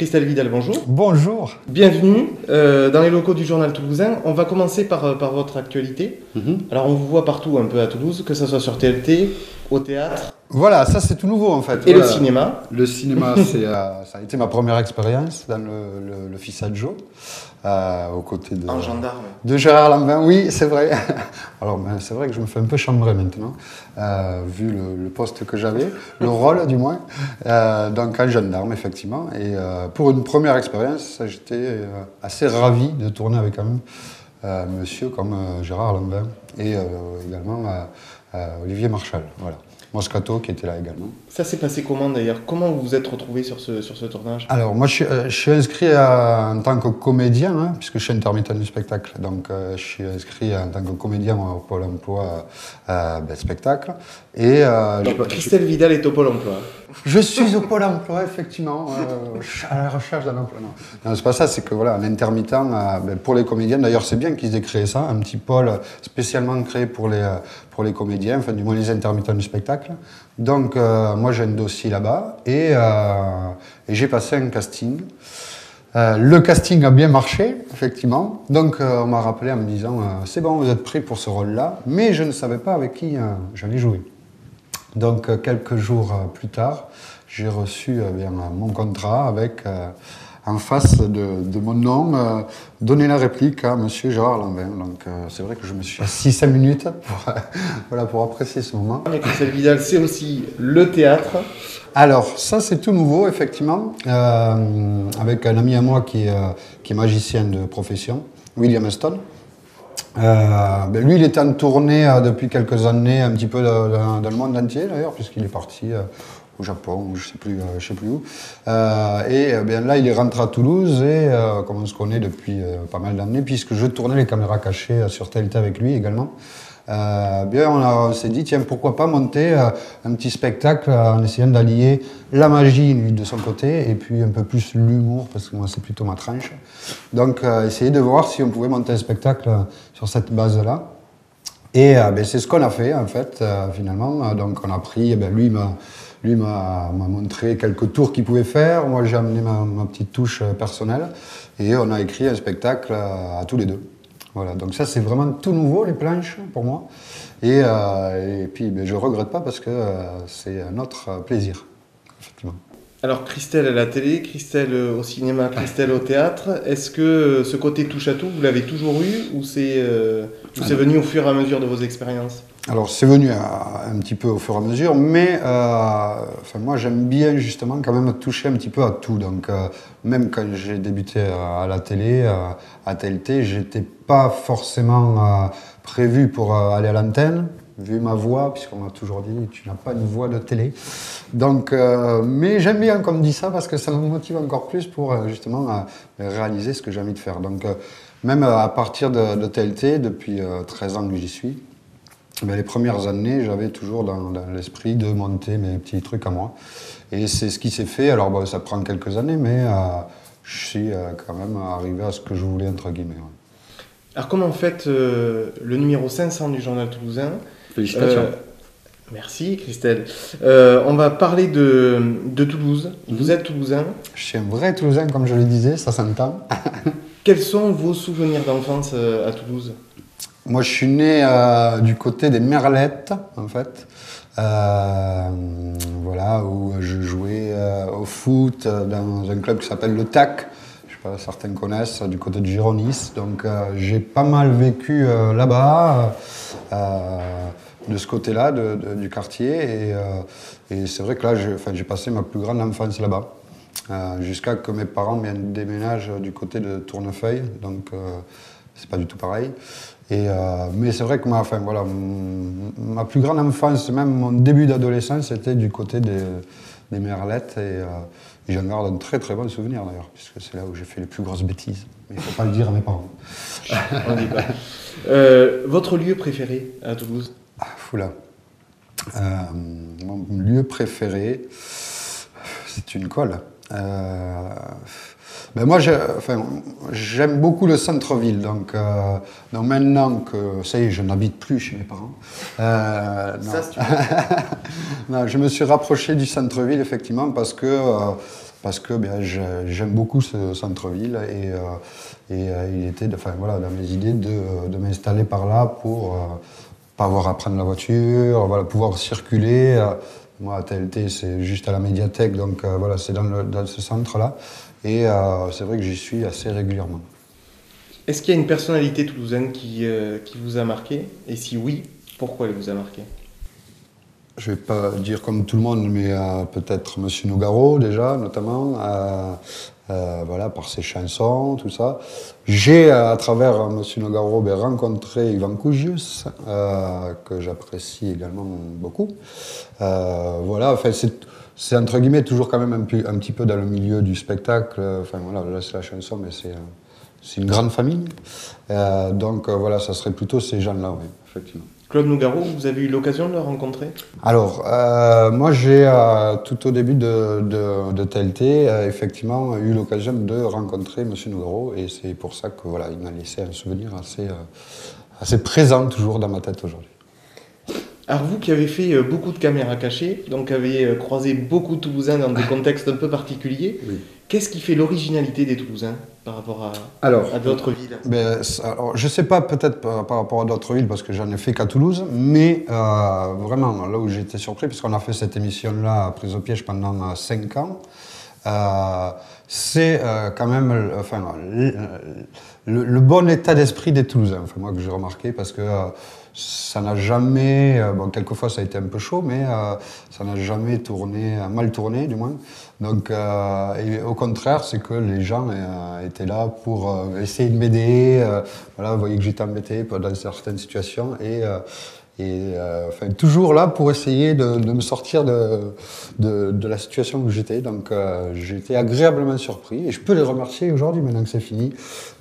Christelle Vidal, bonjour. Bonjour. Bienvenue dans les locaux du Journal Toulousain. On va commencer par votre actualité. Alors on vous voit partout un peu à Toulouse, que ce soit sur TLT, au théâtre. Voilà, ça c'est tout nouveau en fait. Et voilà. le cinéma. Le cinéma, ça a été ma première expérience dans le Fils Adjo, aux côtés En gendarme. de Gérard Lanvin. Oui, c'est vrai. Alors c'est vrai que je me fais un peu chambrer maintenant, vu le poste que j'avais, le rôle du moins. Donc en gendarme, effectivement. Et pour une première expérience, j'étais assez ravi de tourner avec un monsieur comme Gérard Lanvin et également Olivier Marchal. Voilà. Moscato qui était là également. Ça s'est passé comment d'ailleurs? Comment vous vous êtes retrouvé sur ce tournage? Alors moi je suis inscrit en tant que comédien, hein, puisque je suis intermittent du spectacle. Donc je suis inscrit en tant que comédien au Pôle emploi spectacle. Et, Donc, Christelle Vidal est au Pôle emploi. Je suis au Pôle emploi, effectivement, à la recherche d'un emploi. Non, c'est pas ça, c'est que voilà, un intermittent, pour les comédiens, d'ailleurs c'est bien qu'ils aient créé ça, un petit pôle spécialement créé pour les comédiens, enfin du moins les intermittents du spectacle. Donc moi j'ai un dossier là-bas et j'ai passé un casting. Le casting a bien marché, effectivement. Donc on m'a rappelé en me disant c'est bon, vous êtes pris pour ce rôle-là, mais je ne savais pas avec qui j'allais jouer. Donc quelques jours plus tard, j'ai reçu mon contrat avec en face de mon nom donner la réplique à Monsieur Gérard Lanvin. Donc c'est vrai que je me suis assis 5 minutes pour apprécier ce moment. Mais Christelle Vidal, c'est aussi le théâtre. Alors ça c'est tout nouveau effectivement, avec un ami à moi qui est magicien de profession, William Stone. Lui, il était en tournée depuis quelques années, un petit peu dans le monde entier d'ailleurs, puisqu'il est parti au Japon, je sais plus où. Là, il est rentré à Toulouse et comme on se connaît depuis pas mal d'années, puisque je tournais les caméras cachées sur TLT avec lui également. On s'est dit, tiens, pourquoi pas monter un petit spectacle en essayant d'allier la magie, lui, de son côté, et puis un peu plus l'humour, parce que moi, c'est plutôt ma tranche. Donc, essayer de voir si on pouvait monter un spectacle sur cette base-là. Et c'est ce qu'on a fait, en fait, finalement. Donc, on a pris, lui m'a montré quelques tours qu'il pouvait faire. Moi, j'ai amené ma petite touche personnelle. Et on a écrit un spectacle à tous les deux. Voilà, donc ça c'est vraiment tout nouveau, les planches, pour moi. Et puis je ne regrette pas parce que c'est un autre plaisir, effectivement. Alors Christelle à la télé, Christelle au cinéma, Christelle au théâtre. Est-ce que ce côté touche à tout, vous l'avez toujours eu ou c'est venu au fur et à mesure de vos expériences? Alors c'est venu un petit peu au fur et à mesure, mais moi j'aime bien justement quand même toucher un petit peu à tout. Donc même quand j'ai débuté à la télé, à TLT, j'étais pas forcément prévu pour aller à l'antenne, vu ma voix, puisqu'on m'a toujours dit tu n'as pas une voix de télé. Donc, mais j'aime bien qu'on me dise ça parce que ça me motive encore plus pour justement réaliser ce que j'ai envie de faire. Donc même à partir de TLT, depuis 13 ans que j'y suis, les premières années, j'avais toujours dans l'esprit de monter mes petits trucs à moi. Et c'est ce qui s'est fait. Alors, ça prend quelques années, mais je suis quand même arrivé à ce que je voulais, entre guillemets. Ouais. Alors, comment faites le numéro 500 du Journal Toulousain? Félicitations. Merci, Christelle. On va parler de Toulouse. Vous êtes toulousain? Je suis un vrai toulousain, comme je le disais, ça s'entend. Quels sont vos souvenirs d'enfance à Toulouse? Moi, je suis né du côté des Merlettes, en fait. Voilà, où je jouais au foot dans un club qui s'appelle le TAC. Je sais pas, certains connaissent, du côté de Gironis. Donc, j'ai pas mal vécu là-bas, de ce côté-là, du quartier. Et c'est vrai que là, j'ai passé ma plus grande enfance là-bas. Jusqu'à que mes parents déménagent du côté de Tournefeuille. Donc, c'est pas du tout pareil. Mais c'est vrai que ma plus grande enfance, même mon début d'adolescence, c'était du côté des Merlettes. Et j'en garde un très très bon souvenir d'ailleurs, puisque c'est là où j'ai fait les plus grosses bêtises. Mais il ne faut pas le dire à mes parents. On dit pas. Votre lieu préféré à Toulouse? Mon lieu préféré, c'est une colle. Moi, j'aime beaucoup le centre-ville, donc maintenant que ça y est, je n'habite plus chez mes parents. Non, je me suis rapproché du centre-ville, effectivement, parce que parce que j'aime beaucoup ce centre-ville et il était voilà, dans mes idées de m'installer par là pour pas avoir à prendre la voiture, voilà, pouvoir circuler. Moi, à TLT, c'est juste à la médiathèque, donc voilà, c'est dans ce centre-là. Et c'est vrai que j'y suis assez régulièrement. Est-ce qu'il y a une personnalité toulousaine qui vous a marqué? Et si oui, pourquoi elle vous a marqué? Je ne vais pas dire comme tout le monde, mais peut-être Monsieur Nougaro, déjà, notamment, voilà, par ses chansons, tout ça. J'ai, à travers Monsieur Nougaro, rencontré Ivan Cugius, que j'apprécie également beaucoup. Voilà, enfin, c'est entre guillemets toujours quand même un petit peu dans le milieu du spectacle. Enfin, voilà, là, c'est la chanson, mais c'est une grande famille. Donc, voilà, ça serait plutôt ces gens-là, oui, effectivement. Claude Nougaro, vous avez eu l'occasion de le rencontrer? Alors, moi, j'ai, tout au début de TLT, effectivement, eu l'occasion de rencontrer M. Nougaro, et c'est pour ça que, voilà, il m'a laissé un souvenir assez présent toujours dans ma tête aujourd'hui. Alors vous qui avez fait beaucoup de caméras cachées, donc avez croisé beaucoup de Toulousains dans des contextes un peu particuliers, Oui. Qu'est-ce qui fait l'originalité des Toulousains par rapport à d'autres villes? Alors, je ne sais pas, peut-être par rapport à d'autres villes, parce que j'en ai fait qu'à Toulouse, mais vraiment, là où j'ai été surpris, puisqu'on a fait cette émission-là, Prise au piège, pendant 5 ans, c'est quand même le bon état d'esprit des Toulousains, enfin, moi que j'ai remarqué, parce que ça n'a jamais, bon, quelquefois ça a été un peu chaud, mais ça n'a jamais mal tourné du moins. Donc, et au contraire, c'est que les gens étaient là pour essayer de m'aider. Voilà, vous voyez que j'étais embêté dans certaines situations enfin, toujours là pour essayer de me sortir de la situation où j'étais. Donc, j'ai été agréablement surpris et je peux les remercier aujourd'hui, maintenant que c'est fini.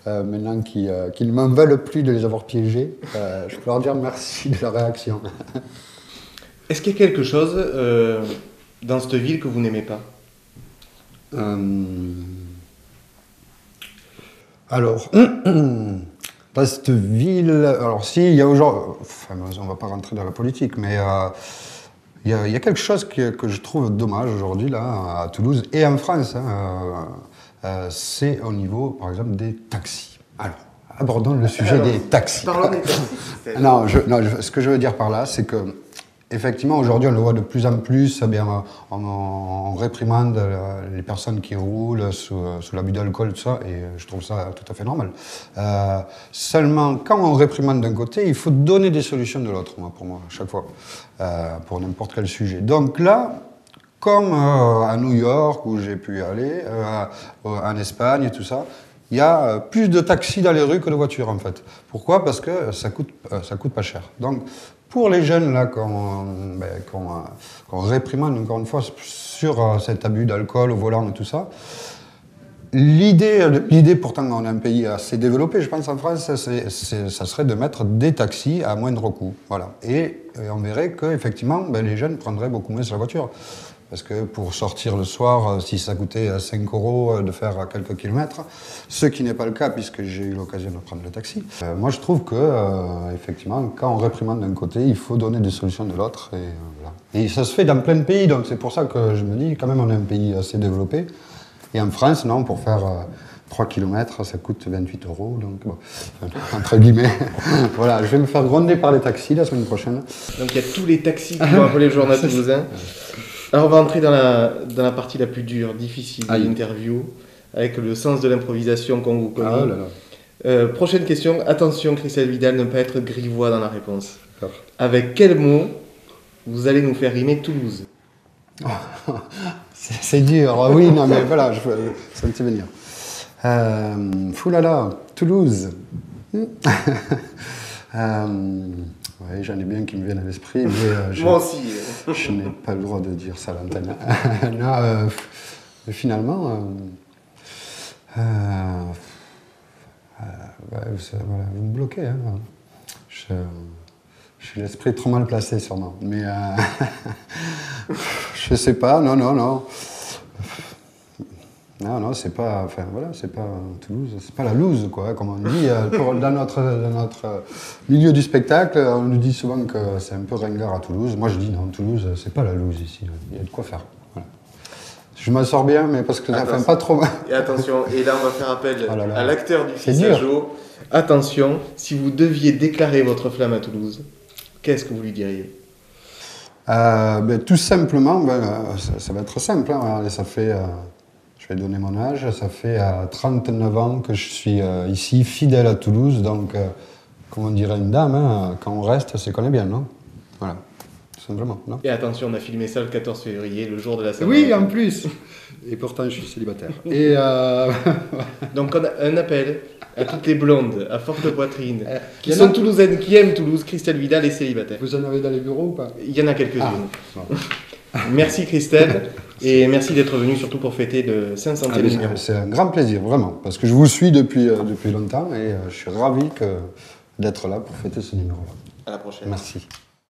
Maintenant qu'ils ne m'en veulent plus de les avoir piégés, je peux leur dire merci de leur réaction. Est-ce qu'il y a quelque chose dans cette ville que vous n'aimez pas? Alors, dans cette ville, alors si, il y a aujourd'hui, enfin, on ne va pas rentrer dans la politique, mais il y a quelque chose que je trouve dommage aujourd'hui, là, à Toulouse et en France, c'est au niveau, par exemple, des taxis. Alors, abordons le sujet des taxis. Parlons des taxis. Non, ce que je veux dire par là, c'est que effectivement, aujourd'hui, on le voit de plus en plus, on réprimande les personnes qui roulent sous l'abus d'alcool, tout ça, et je trouve ça tout à fait normal. Seulement, quand on réprimande d'un côté, il faut donner des solutions de l'autre, pour moi, à chaque fois, pour n'importe quel sujet. Donc là, comme à New York, où j'ai pu y aller, en Espagne et tout ça, il y a plus de taxis dans les rues que de voitures, en fait. Pourquoi? Parce que ça coûte pas cher. Donc, pour les jeunes là qu'on réprimande encore une fois sur cet abus d'alcool au volant et tout ça, l'idée pourtant on a un pays assez développé, je pense en France, ça serait de mettre des taxis à moindre coût. Voilà. Et on verrait qu'effectivement les jeunes prendraient beaucoup moins sur la voiture. Parce que pour sortir le soir, si ça coûtait 5 € de faire quelques kilomètres, ce qui n'est pas le cas puisque j'ai eu l'occasion de prendre le taxi. Moi, je trouve que, effectivement, quand on réprimande d'un côté, il faut donner des solutions de l'autre. Voilà. Et ça se fait dans plein de pays, donc c'est pour ça que je me dis, quand même, on est un pays assez développé. Et en France, non, pour faire 3 km, ça coûte 28 €, donc bon, entre guillemets. Voilà, je vais me faire gronder par les taxis la semaine prochaine. Donc il y a tous les taxis qui vont appeler le journal toulousain. Alors on va entrer dans la partie la plus dure, difficile de l'interview, avec le sens de l'improvisation qu'on vous connaît. Ah là là. Prochaine question, attention Christelle Vidal, ne pas être grivois dans la réponse. D'accord. Avec quel mot vous allez nous faire rimer Toulouse? C'est dur, oui, non mais voilà, ça me fait venir. Foulala, Toulouse. Oui, j'en ai bien qui me viennent à l'esprit, mais moi aussi. Je n'ai pas le droit de dire ça à l'antenne. Non, mais finalement, voilà, vous me bloquez. Hein. J'ai l'esprit trop mal placé sûrement, mais je sais pas, non. Non, c'est pas, enfin voilà, c'est pas Toulouse, c'est pas la loose, quoi, comme on dit. Dans notre milieu du spectacle, on nous dit souvent que c'est un peu ringard à Toulouse. Moi, je dis non, Toulouse, c'est pas la loose ici. Il y a de quoi faire. Voilà. Je m'en sors bien, mais parce que ça fait pas trop mal. Et attention, et là on va faire appel Oh là là. à l'acteur du C'est fils dur. à Jo. Attention, si vous deviez déclarer votre flamme à Toulouse, qu'est-ce que vous lui diriez? Tout simplement, ça va être simple. Hein. Regardez, ça fait, je vais donner mon âge, ça fait 39 ans que je suis ici, fidèle à Toulouse. Donc, comme on dirait une dame, hein, quand on reste, c'est qu'on est bien, non? Voilà, tout simplement. Non? Et attention, on a filmé ça le 14 février, le jour de la Saint-Valentin. Oui, en plus. Et pourtant, je suis célibataire. Et Donc on a un appel à toutes les blondes, à forte poitrine, qui y en sont a- toulousaines, qui aiment Toulouse. Christelle Vidal est célibataire. vous en avez dans les bureaux ou pas? Il y en a quelques-unes. Bon. Merci Christelle, et merci d'être venue surtout pour fêter le 500e numéro. C'est un grand plaisir, vraiment. Parce que je vous suis depuis longtemps et je suis ravi d'être là pour fêter ce numéro-là. À la prochaine. Merci.